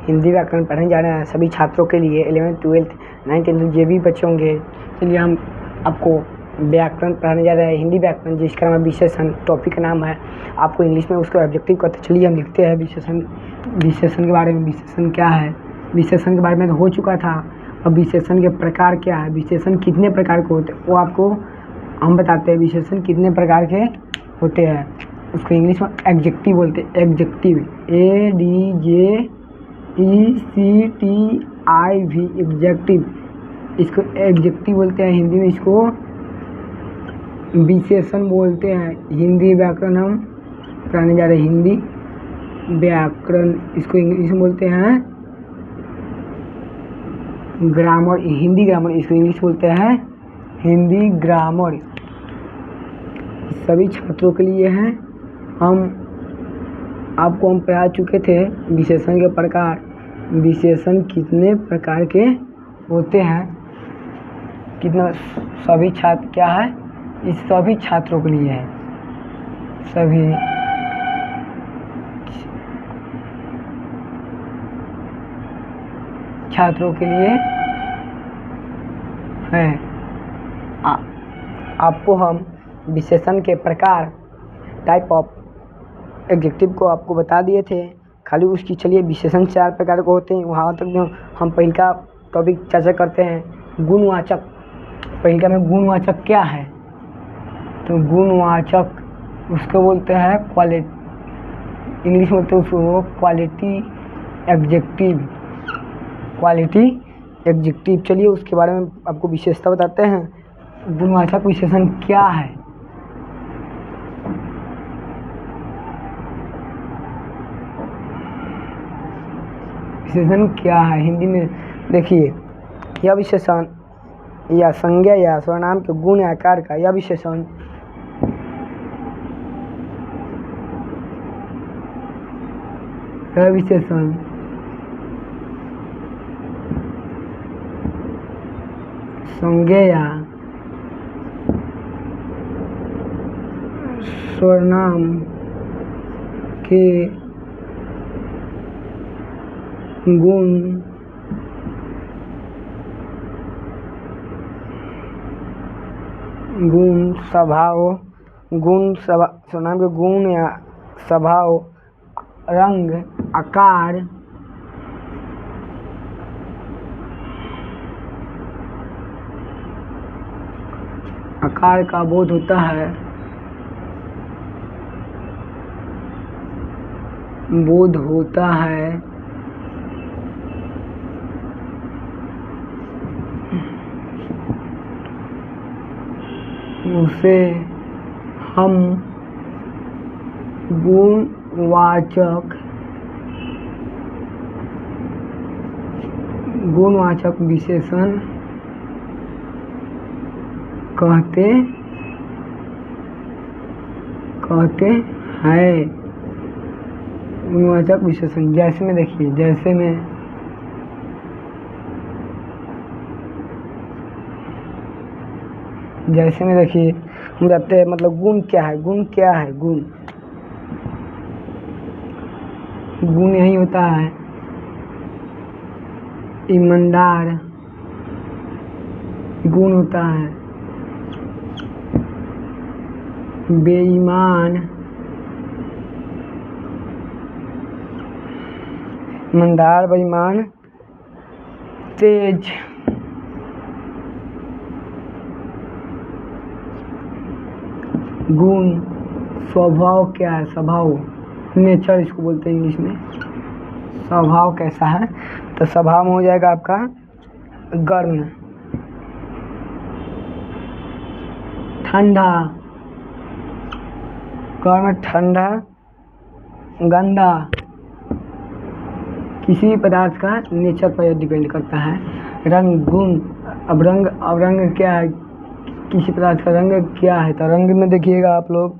हिंदी व्याकरण पढ़ने जा रहे हैं सभी छात्रों के लिए 11th 12th 9th 10th जो भी बच्चे होंगे। चलिए हम आपको व्याकरण पढ़ाने जा रहे हैं, हिंदी व्याकरण, जिसका नाम विशेषण, टॉपिक का नाम है। आपको इंग्लिश में उसको ऑब्जेक्टिव कहते हैं। चलिए हम लिखते हैं विशेषण के बारे में। विशेषण क्या है? विशेषण के बारे में तो हो चुका था। अब विशेषण के प्रकार क्या है, विशेषण कितने प्रकार के होते हैं वो आपको हम बताते हैं। विशेषण कितने प्रकार के होते हैं उसको इंग्लिश में एडजेक्टिव बोलते हैं। एडजेक्टिव, ADJECTIV, एडजेक्टिव, इसको एडजेक्टिव बोलते हैं। हिंदी में इसको विशेषण बोलते हैं। हिंदी व्याकरण हम पढ़ाने जा रहे हैं, हिंदी व्याकरण, इसको इंग्लिश में बोलते हैं ग्रामर, हिंदी ग्रामर, इसको इंग्लिश बोलते हैं हिंदी ग्रामर। सभी छात्रों के लिए हैं। हम पढ़ा चुके थे विशेषण के प्रकार। विशेषण कितने प्रकार के होते हैं, कितना, सभी छात्र क्या है, इस सभी छात्रों के लिए है। सभी छात्रों के लिए है। आपको हम विशेषण के प्रकार, टाइप ऑफ एडजेक्टिव को आपको बता दिए थे। खाली उसकी चलिए विशेषण 4 प्रकार के होते हैं, वहाँ तक में हम पहले का टॉपिक चर्चा करते हैं। गुणवाचक, पहले का में गुणवाचक क्या है, तो गुणवाचक उसको बोलते हैं क्वालिटी, इंग्लिश में बोलते हैं उसको क्वालिटी एडजेक्टिव, क्वालिटी एडजेक्टिव। चलिए उसके बारे में आपको विशेषता बताते हैं। गुणवाचक विशेषण क्या है? विशेषण क्या है हिंदी में देखिए, यह विशेषण या संज्ञा या सर्वनाम के गुण या आकार का यह विशेषण संज्ञा या सर्वनाम के गुण स्वभाव, सर्वनाम के गुण या स्वभाव, रंग, आकार का बोध होता है, उसे हम गुणवाचक विशेषण कहते हैं। गुणवाचक विशेषण जैसे में देखिए, जैसे में देखिए हम कहते हैं, मतलब गुण क्या है, गुण यही होता है ईमानदार, गुण होता है बेईमान, ईमानदार, बेईमान, तेज, गुण। स्वभाव क्या है, स्वभाव, नेचर इसको बोलते हैं इंग्लिश में। स्वभाव कैसा है, तो स्वभाव में हो जाएगा आपका गर्म, ठंडा, गर्म, ठंडा, गंदा। किसी भी पदार्थ का नेचर पर डिपेंड करता है। रंग, गुण। अब रंग क्या है, किसी पदार्थ का रंग क्या है, तो रंग में देखिएगा आप लोग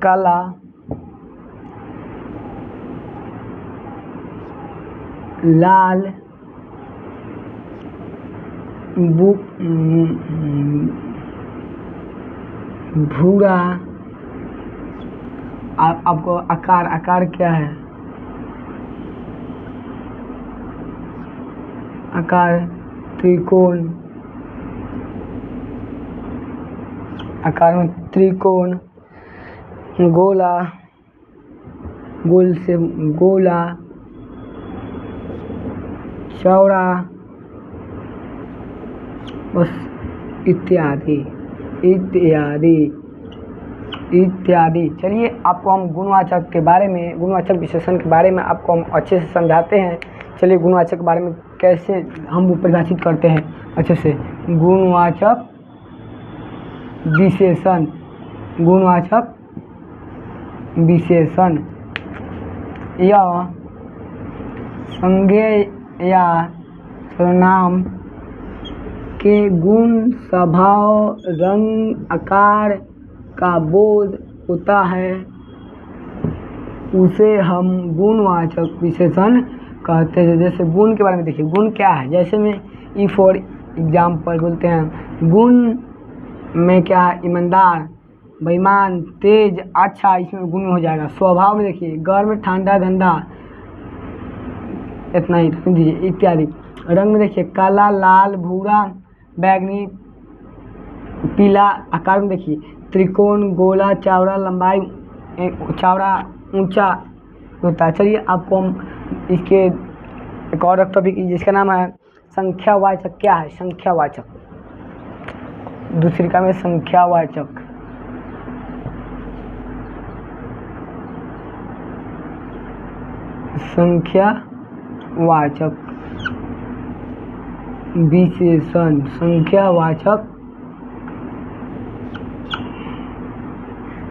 काला, लाल, भूरा। आपको आकार क्या है, आकार त्रिकोण, आकार में त्रिकोण, गोला, गोल से गोला, चौड़ा, बस इत्यादि इत्यादि इत्यादि। चलिए आपको हम गुणवाचक के बारे में, गुणवाचक विशेषण के बारे में आपको हम अच्छे से समझाते हैं। चलिए गुणवाचक के बारे में कैसे हम परिभाषित करते हैं अच्छे से। गुणवाचक विशेषण, गुणवाचक विशेषण यह संज्ञेय या सर्वनाम के गुण, स्वभाव, रंग, आकार का बोध होता है, उसे हम गुणवाचक विशेषण कहते हैं। जैसे गुण के बारे में देखिए, गुण क्या है। जैसे में ई फॉर एग्जाम्पल बोलते हैं, गुण में क्या है, ईमानदार, बेईमान, तेज, अच्छा, इसमें गुण हो जाएगा। स्वभाव में देखिए, गर्म, ठंडा, गंदा, इतना ही दीजिए इत्यादि। रंग में देखिए, काला, लाल, भूरा, बैंगनी, पीला। आकार में देखिए, त्रिकोण, गोला, चौड़ा, लंबाई, चौड़ा, ऊंचा होता है। चलिए आपको हम इसके एक और टॉपिक जिसका नाम है संख्यावाचक। क्या है संख्यावाचक? दूसरी का में संख्यावाचक, संख्यावाचक विशेषण, संख्यावाचक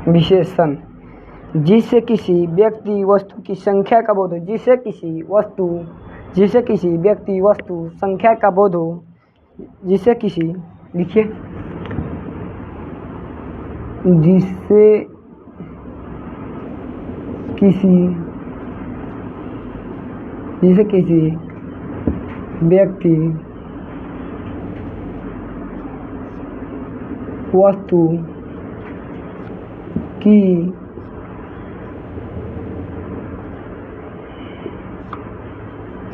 विशेषण जिससे किसी व्यक्ति वस्तु की संख्या का बोध हो, जिससे किसी व्यक्ति वस्तु संख्या का बोध हो, जिससे किसी, लिखिए, जिससे किसी व्यक्ति वस्तु की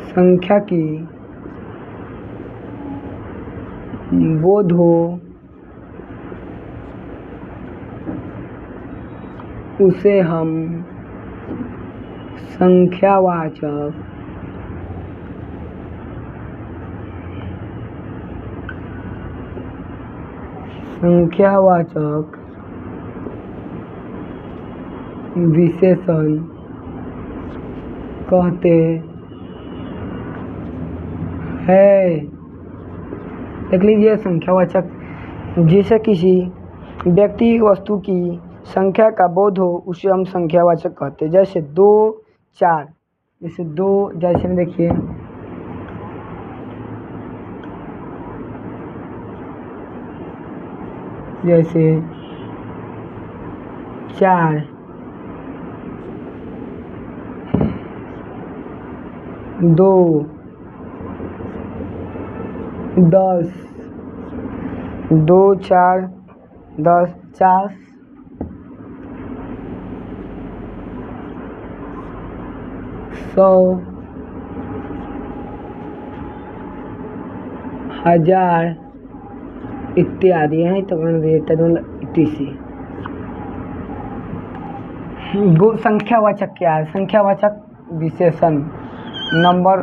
संख्या की बोध हो, उसे हम संख्यावाचक विशेषण कहते हैं। देख लीजिए, संख्यावाचक जिसे किसी व्यक्ति वस्तु की संख्या का बोध हो, उसे हम संख्यावाचक कहते हैं। जैसे 2, 4, जैसे 2, जैसे में देखिए, जैसे 4, 2, 10, 2, 4, 10, 50, 100, 1000 इत्यादि हैं। तो संख्यावाचक क्या है? संख्यावाचक विशेषण नंबर,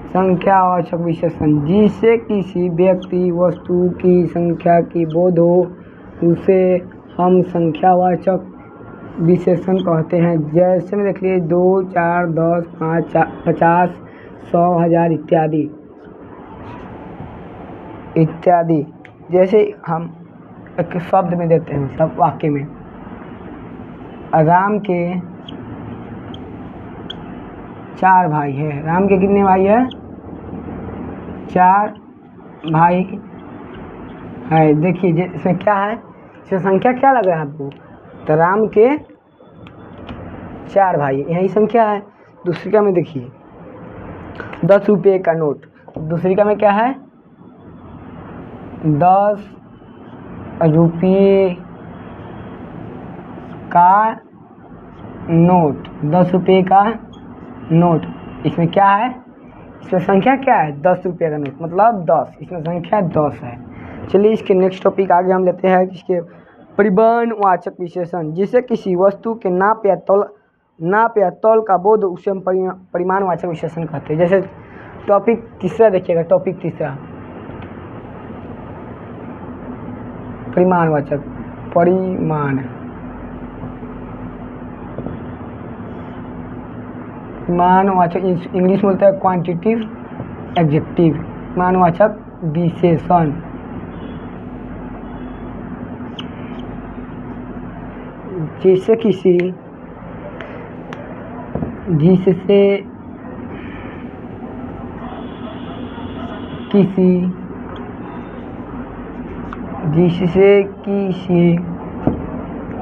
संख्यावाचक विशेषण जिससे किसी व्यक्ति वस्तु की संख्या की बोध हो, उसे हम संख्यावाचक विशेषण कहते हैं। जैसे में देख लीजिए, 2, 4, 10, 5, 50, 100, 1000 इत्यादि इत्यादि। जैसे हम एक शब्द में देते हैं, सब वाक्य में, राम के 4 भाई है। राम के कितने भाई है? 4 भाई है। देखिए इसमें क्या है, इसमें संख्या क्या लग रहा है आपको? तो राम के 4 भाई, यही संख्या है। दूसरी का में देखिए, 10 रुपये का नोट। दूसरी का में क्या है? 10 रुपये का नोट, 10 रुपये का नोट। इसमें क्या है? इसमें संख्या क्या है? 10 रुपये का नोट, मतलब 10, इसमें संख्या 10 है। चलिए इसके नेक्स्ट टॉपिक आगे हम लेते हैं, इसके परिमाणवाचक विशेषण। जिसे किसी वस्तु के नाप या तौल का बोध, उसे हम परिमाणवाचक विशेषण कहते हैं। जैसे टॉपिक तीसरा देखिएगा, टॉपिक तीसरा परिमाणवाचक, परिमाणवाचक इंग्लिश में बोलता है क्वांटिटिव एडजेक्टिव। परिमाणवाचक विशेषण जिससे किसी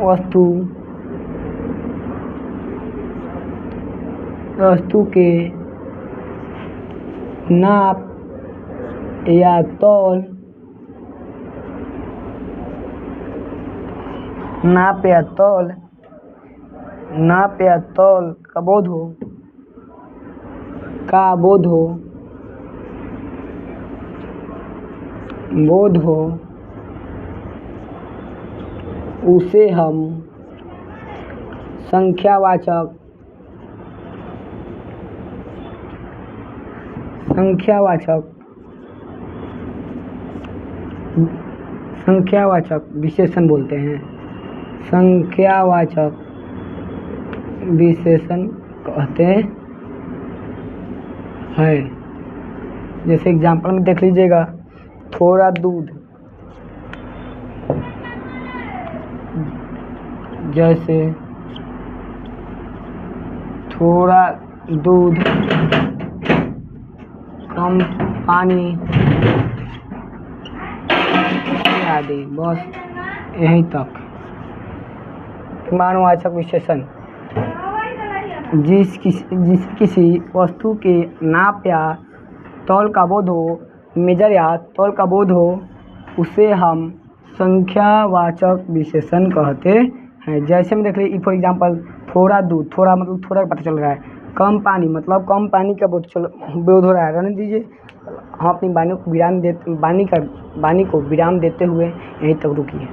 वस्तु के नाप या तौल का बोध हो उसे हम संख्यावाचक विशेषण बोलते हैं। संख्यावाचक विशेषण कहते हैं। जैसे एग्जाम्पल में देख लीजिएगा, थोड़ा दूध, जैसे थोड़ा दूध, कम पानी आदि, बस यहीं तक। परिमाणवाचक विशेषण जिस किसी वस्तु के नाप या तौल का बोध हो, मेजर या तौल का बोध हो, उसे हम संख्यावाचक विशेषण कहते हैं। जैसे में देख लीजिए, फॉर एग्जांपल थोड़ा दूध, थोड़ा मतलब थोड़ा पता चल रहा है। कम पानी मतलब कम पानी का बोध हो रहा है। रहने दीजिए, हम अपनी वाणी को विराम देते हुए यहीं तक रुकिए।